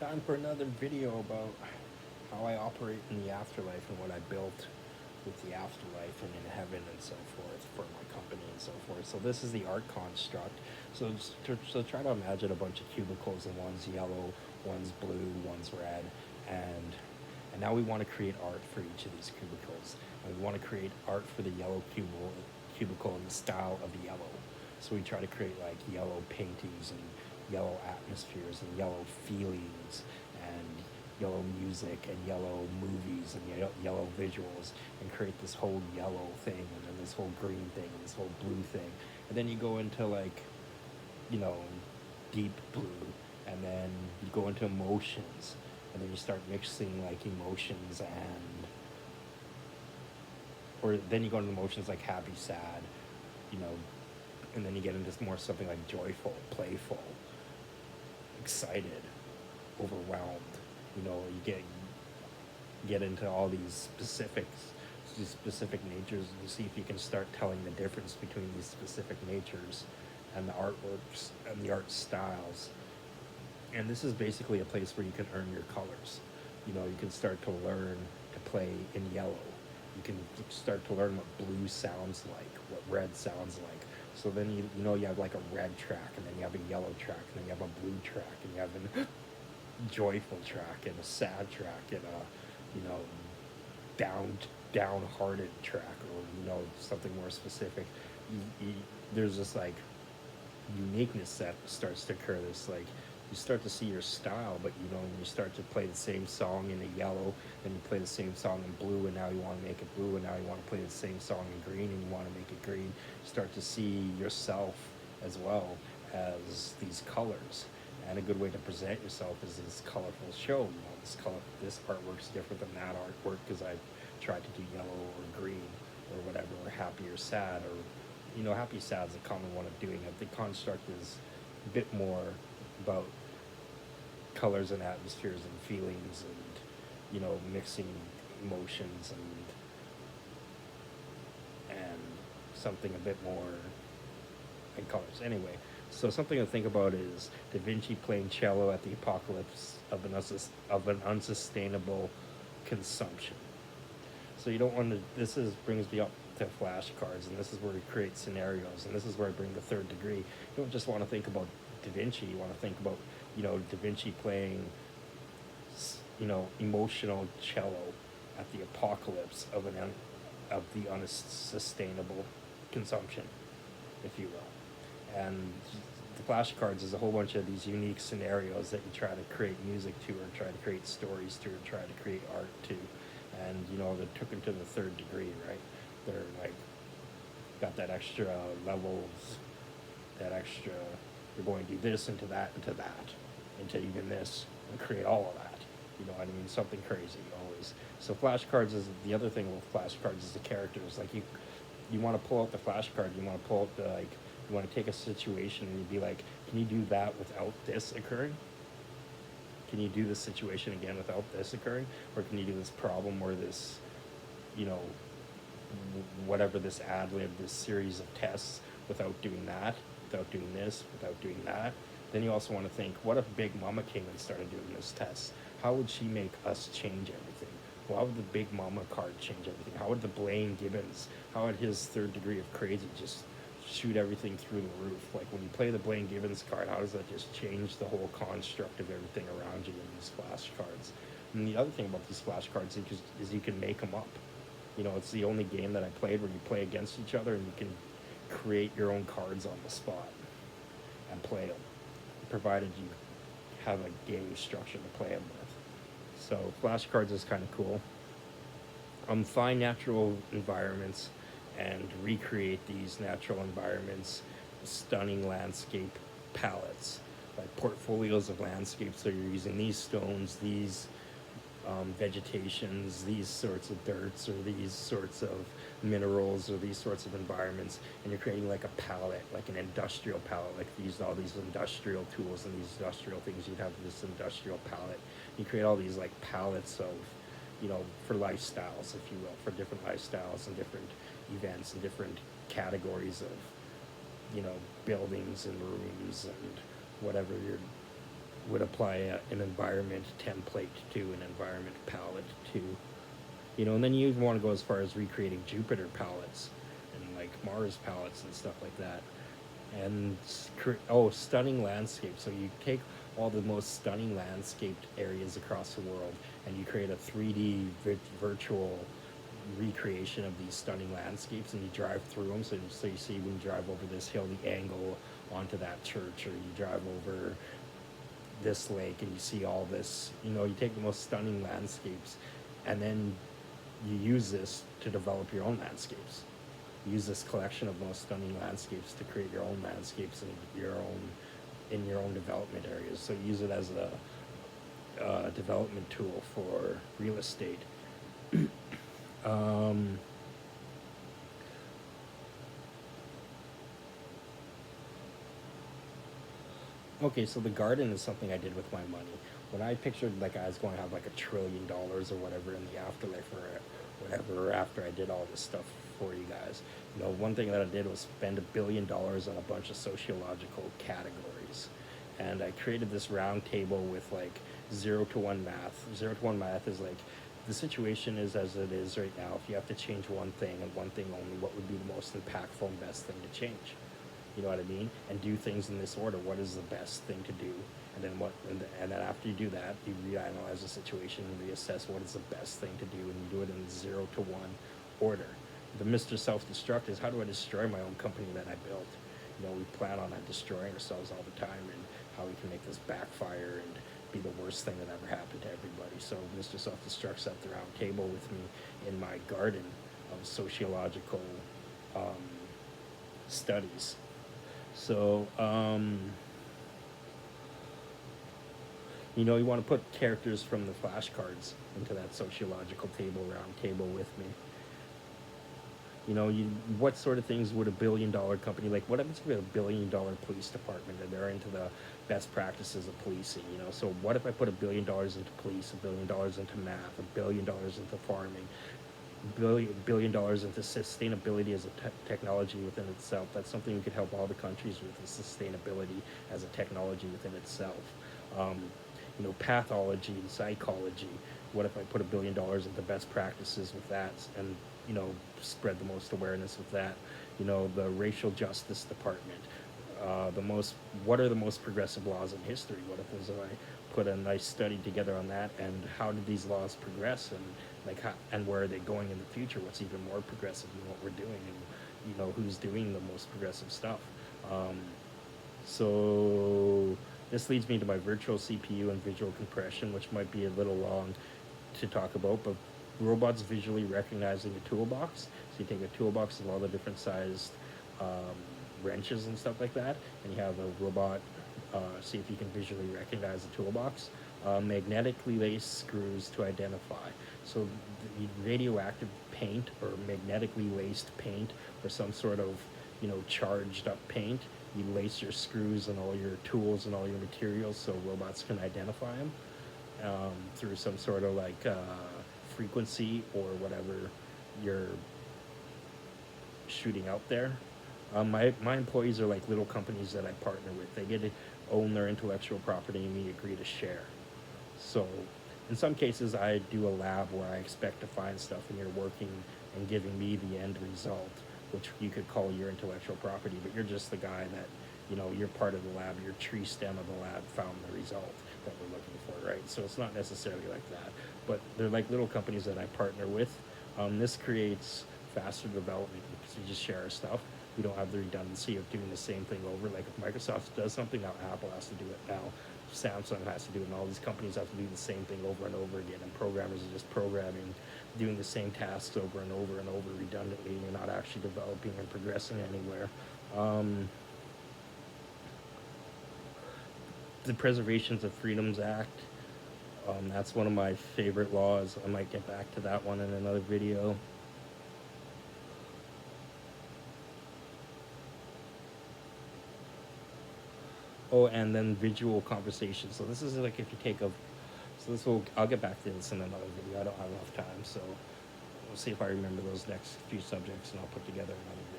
time for another video about how I operate in the afterlife and what I built with the afterlife and in heaven and so forth for my company and so forth. So this is the art construct. So try to imagine a bunch of cubicles, and one's yellow, one's blue, one's red, and now we want to create art for each of these cubicles. And we want to create art for the yellow cubicle in the style of the yellow. So we try to create like yellow paintings and yellow atmospheres and yellow feelings and yellow music and yellow movies and yellow visuals, and create this whole yellow thing and then this whole green thing and this whole blue thing. And then you go into like, you know, deep blue, and then you go into emotions, and then you start mixing like emotions and or then you go into emotions like happy, sad, you know, and then you get into more something like joyful, playful, excited, overwhelmed. You know, you get into all these specific natures, and you see if you can start telling the difference between these specific natures and the artworks and the art styles. And this is basically a place where you can earn your colors. You know, you can start to learn to play in yellow. You can start to learn what blue sounds like, what red sounds like. So then you know you have like a red track, and then you have a yellow track, and then you have a blue track, and you have a joyful track, and a sad track, and a, you know, downhearted track, or you know, something more specific. There's this like uniqueness that starts to occur. This like you start to see your style, but you know, when you start to play the same song in a yellow, then you play the same song in blue, and now you want to make it blue, and now you want to play the same song in green, and you want to make it green. You start to see yourself as well as these colors. And a good way to present yourself is this colorful show. You know, this artwork's different than that artwork because I tried to do yellow or green or whatever, or happy or sad, or you know, happy sad is a common one of doing it. The construct is a bit more about colors and atmospheres and feelings, and you know, mixing emotions and something a bit more in colors. Anyway, so something to think about is Da Vinci playing cello at the apocalypse of an unsustainable consumption. So you don't want to. Brings me up to flashcards, and this is where we create scenarios, and this is where I bring the third degree. You don't just want to think about Da Vinci. You want to think about, you know, Da Vinci playing, you know, emotional cello at the apocalypse of the unsustainable consumption, if you will. And the flashcards is a whole bunch of these unique scenarios that you try to create music to, or try to create stories to, or try to create art to. And you know, they took it to the third degree, right? They're like got that extra levels, that extra. You're going to do this into that into even this, and create all of that. You know what I mean? Something crazy always. So flashcards is the other thing with flashcards is the characters. Like you want to pull out the flashcard. You want to pull out the like. You want to take a situation and you'd be like, can you do that without this occurring? Can you do this situation again without this occurring? Or can you do this problem or this, you know, whatever, this ad lib, this series of tests without doing that, without doing this, without doing that? Then you also want to think, what if Big Mama came and started doing this test? How would she make us change everything? How would the Big Mama card change everything? How would the Blaine Gibbons, how would his third degree of crazy just shoot everything through the roof? Like when you play the Blaine Gibbons card, how does that just change the whole construct of everything around you in these flashcards? And the other thing about these flashcards is you can make them up. You know, it's the only game that I played where you play against each other and you can create your own cards on the spot and play them, provided you have a game structure to play them with. So flashcards is kind of cool. Find natural environments and recreate these natural environments, stunning landscape palettes, like portfolios of landscapes. So you're using these stones, these vegetations, these sorts of dirts, or these sorts of minerals, or these sorts of environments, and you're creating like a palette, like an industrial palette, like these all these industrial tools and these industrial things. You'd have this industrial palette. You create all these like palettes of, you know, for lifestyles, if you will, for different lifestyles and different events and different categories of, you know, buildings and rooms and whatever you're would apply an environment template to an environment palette to, and then you even want to go as far as recreating Jupiter palettes and like Mars palettes and stuff like that. And stunning landscapes. So you take all the most stunning landscaped areas across the world, and you create a 3D virtual recreation of these stunning landscapes, and you drive through them. So you see when you drive over this hill, the angle onto that church, or you drive over this lake and you see all this. You take the most stunning landscapes, and then you use this to develop your own landscapes. Use this collection of most stunning landscapes to create your own landscapes in your own development areas. So use it as a development tool for real estate. Okay, so the garden is something I did with my money. When I pictured like I was going to have like $1 trillion or whatever in the afterlife, or whatever, after I did all this stuff for you guys, one thing that I did was spend $1 billion on a bunch of sociological categories. And I created this round table with like 0 to 1 math. 0 to 1 math is like, the situation is as it is right now. If you have to change one thing and one thing only, what would be the most impactful and best thing to change? You know what I mean? And do things in this order. What is the best thing to do? And then and then after you do that, you reanalyze the situation and reassess what is the best thing to do, and you do it in 0 to 1 order. The Mr. Self-Destruct is, how do I destroy my own company that I built? We plan on destroying ourselves all the time, and how we can make this backfire and be the worst thing that ever happened to everybody. So Mr. Self-Destruct's at the round table with me in my garden of sociological studies. So, you want to put characters from the flashcards into that sociological round table with me. What sort of things would $1 billion company, like what happens if we have $1 billion police department and they're into the best practices of policing? So what if I put $1 billion into police, $1 billion into math, $1 billion into farming, $1 billion into sustainability as a technology within itself? That's something we could help all the countries with, is sustainability as a technology within itself. Pathology and psychology. What if I put $1 billion into best practices with that, and spread the most awareness with that? The racial justice department. What are the most progressive laws in history? What if I put a nice study together on that, and how did these laws progress, and and where are they going in the future? What's even more progressive than what we're doing, and who's doing the most progressive stuff? So this leads me to my virtual CPU and visual compression, which might be a little long to talk about, but robots visually recognizing a toolbox. So you take a toolbox of all the different sized wrenches and stuff like that, and you have a robot see if you can visually recognize the toolbox. Magnetically laced screws to identify. So the radioactive paint, or magnetically laced paint, or some sort of charged up paint, you lace your screws and all your tools and all your materials so robots can identify them through some sort of frequency or whatever you're shooting out there. My employees are like little companies that I partner with. They get to own their intellectual property, and we agree to share. So in some cases I do a lab where I expect to find stuff, and you're working and giving me the end result, which you could call your intellectual property, but you're just the guy that, you're part of the lab, your tree stem of the lab found the result that we're looking for, right? So it's not necessarily like that, but they're like little companies that I partner with. This creates faster development because we just share our stuff. We don't have the redundancy of doing the same thing over. Like if Microsoft does something, now Apple has to do it. Now Samsung has to do it, and all these companies have to do the same thing over and over again. And programmers are just programming, doing the same tasks over and over and over redundantly, and you're not actually developing and progressing anywhere. The Preservation of Freedoms Act. That's one of my favorite laws. I might get back to that one in another video. Oh, and then visual conversation. So this is like if you take a, I'll get back to this in another video. I don't have enough time, so we'll see if I remember those next few subjects, and I'll put together another video.